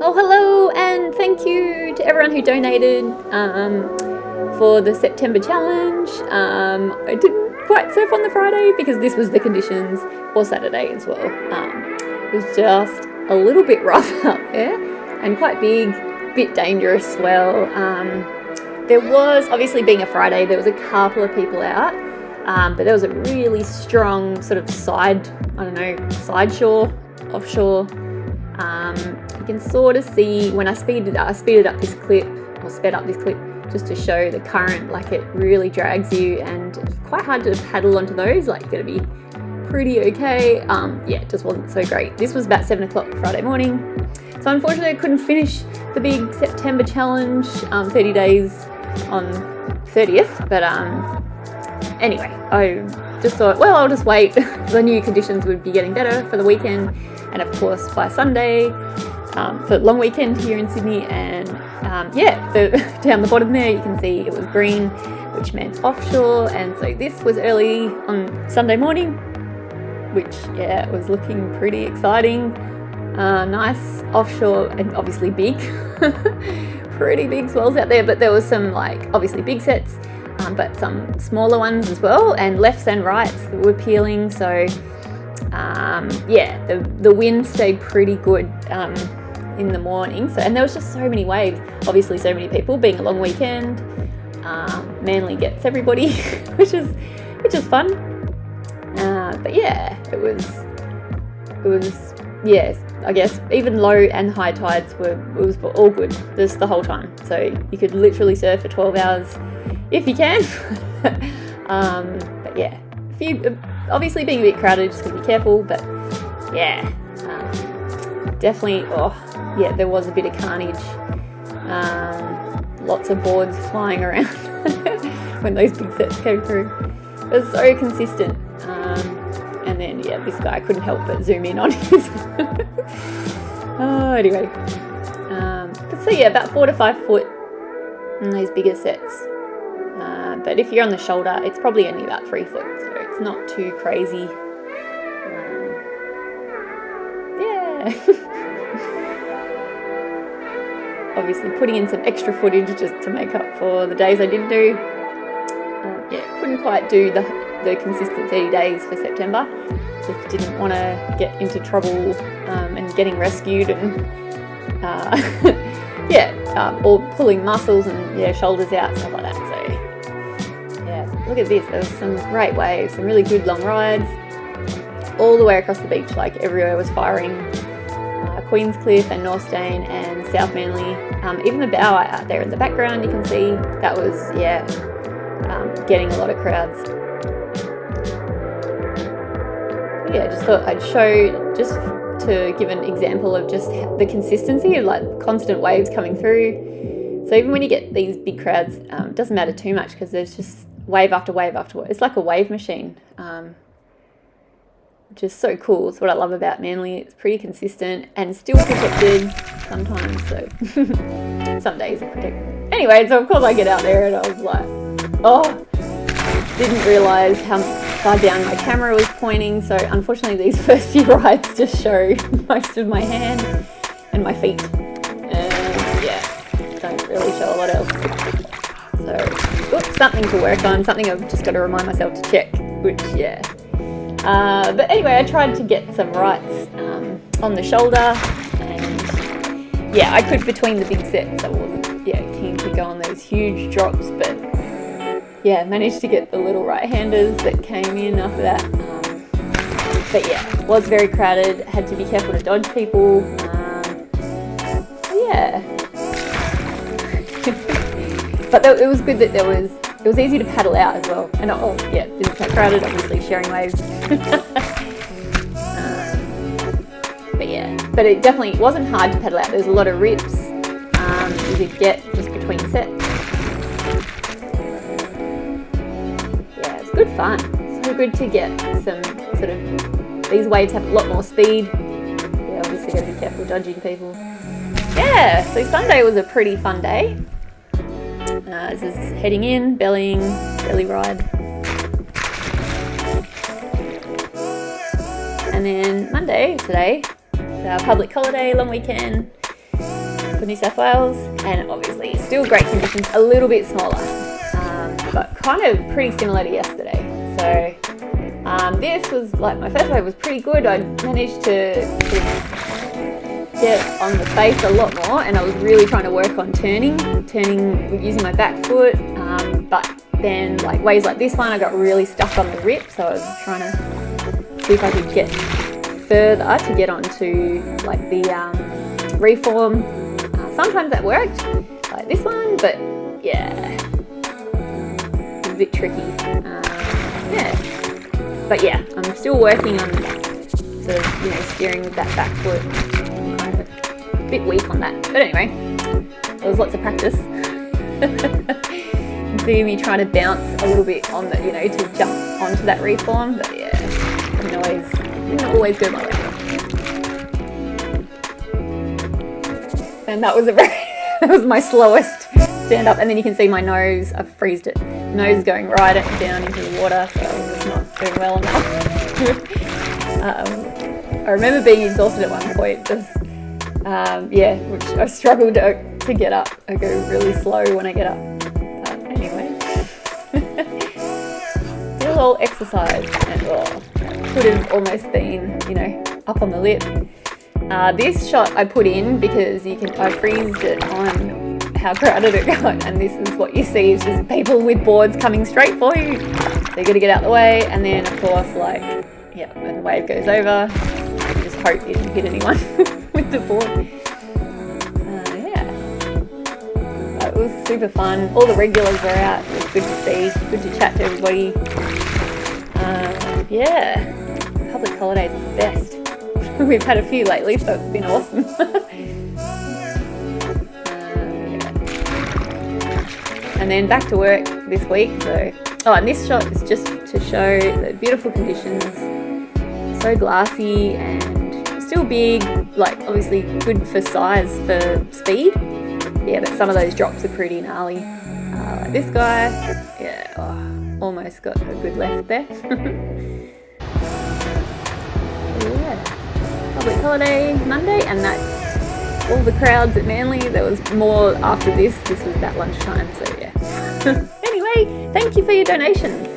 Oh, hello, and thank you to everyone who donated for the September challenge. I didn't quite surf on the Friday because this was the conditions, or Saturday as well. It was just a little bit rough out there and quite big, bit dangerous as well. There was, obviously being a Friday, there was a couple of people out, but there was a really strong sort of side shore, offshore. You can sort of see when I speeded up this clip, or sped up this clip, just to show the current, like it really drags you, and it's quite hard to paddle onto those, like you've got to be pretty okay. Yeah, it just wasn't so great. This was about 7 o'clock Friday morning. So unfortunately I couldn't finish the big September challenge, 30 days on 30th, but anyway, I just thought, well, I'll just wait because I knew conditions would be getting better for the weekend, and of course by Sunday for the long weekend here in Sydney. And yeah, down the bottom there you can see it was green, which meant offshore, and so this was early on Sunday morning, which yeah, was looking pretty exciting. Nice offshore, and obviously big pretty big swells out there, but there was some like obviously big sets, but some smaller ones as well, and lefts and rights that were peeling. So yeah, the wind stayed pretty good in the morning. So, and there was just so many waves, obviously so many people, being a long weekend. Manly gets everybody, which is fun. But yeah, it was yes, I guess even low and high tides was all good just the whole time. So you could literally surf for 12 hours if you can. But yeah, obviously being a bit crowded, just gotta be careful. But yeah, definitely. Oh yeah, there was a bit of carnage. Lots of boards flying around when those big sets came through. It was so consistent. And then yeah, this guy couldn't help but zoom in on his. Anyway, but so yeah, about 4 to 5 foot in those bigger sets. But if you're on the shoulder, it's probably only about 3 foot, so it's not too crazy. Yeah. Obviously putting in some extra footage just to make up for the days I didn't do. Yeah, couldn't quite do the consistent 30 days for September. Just didn't want to get into trouble and getting rescued and yeah, or pulling muscles and yeah, shoulders out, stuff like that. So yeah, look at this. There was some great waves, some really good long rides all the way across the beach. Like everywhere was firing. Queenscliff and Northstone and South Manly. Even the bower out there in the background, you can see that was yeah, getting a lot of crowds. Yeah, just thought I'd show, just to give an example of just the consistency of like constant waves coming through. So even when you get these big crowds, it doesn't matter too much because there's just wave after wave after wave. It's like a wave machine, which is so cool. It's what I love about Manly. It's pretty consistent and still protected sometimes. So some days are protected. Anyway, so of course I get out there and I was like, oh, didn't realise how far down my camera was pointing. So unfortunately these first few rides just show most of my hand and my feet. And yeah, don't really show a lot else. So something to work on, something I've just got to remind myself to check, which yeah. But anyway, I tried to get some rights on the shoulder, and yeah, I could between the big sets. I wasn't keen to go on those huge drops, but yeah, managed to get the little right-handers that came in after that. But yeah, it was very crowded. Had to be careful to dodge people. Yeah, but it was good that it was easy to paddle out as well. And oh yeah, this is how crowded, obviously sharing waves. But yeah, but it definitely wasn't hard to paddle out. There was a lot of rips you could get just between sets. Yeah, it's good fun. So good to get some sort of, these waves have a lot more speed. Yeah, obviously got to be careful dodging people. Yeah, so Sunday was a pretty fun day. This is heading in, belly ride. And then Monday, today, it's our public holiday, long weekend. for New South Wales, and obviously still great conditions, a little bit smaller, but kind of pretty similar to yesterday. So this was like, my first wave was pretty good. I managed to get on the face a lot more, and I was really trying to work on turning using my back foot, but then like waves like this one I got really stuck on the rip, so I was trying to see if I could get further to get onto like the reform. Sometimes that worked, like this one, but yeah, it's a bit tricky. Yeah, but yeah, I'm still working on sort of, you know, steering with that back foot. I'm kind of a bit weak on that, but anyway, there was lots of practice. You see me trying to bounce a little bit on the, you know, to jump onto that reform, but yeah, didn't always go my way. And that was that was my slowest stand up, and then you can see my nose, I've freezed it. Nose going right down into the water, so I was not doing well enough. I remember being exhausted at one point, just yeah, which I struggled to get up. I go really slow when I get up. But anyway, still all exercise, and could have almost been, you know, up on the lip. This shot I put in because I freezed it on how crowded it got, and this is what you see, is just people with boards coming straight for you. They're going to get out the way, and then of course, like, yeah, when the wave goes over, you just hope you didn't hit anyone with the board. Yeah, it was super fun. All the regulars were out. It was good to see, good to chat to everybody. Yeah, public holidays are the best. We've had a few lately, so it's been awesome. And then back to work this week. So, and this shot is just to show the beautiful conditions. So glassy and still big, like obviously good for size, for speed. Yeah, but some of those drops are pretty gnarly. Like this guy, yeah, almost got a good left there. Yeah, public holiday Monday, and that's all the crowds at Manly. There was more after this. This was about lunchtime, so yeah. Anyway, thank you for your donations.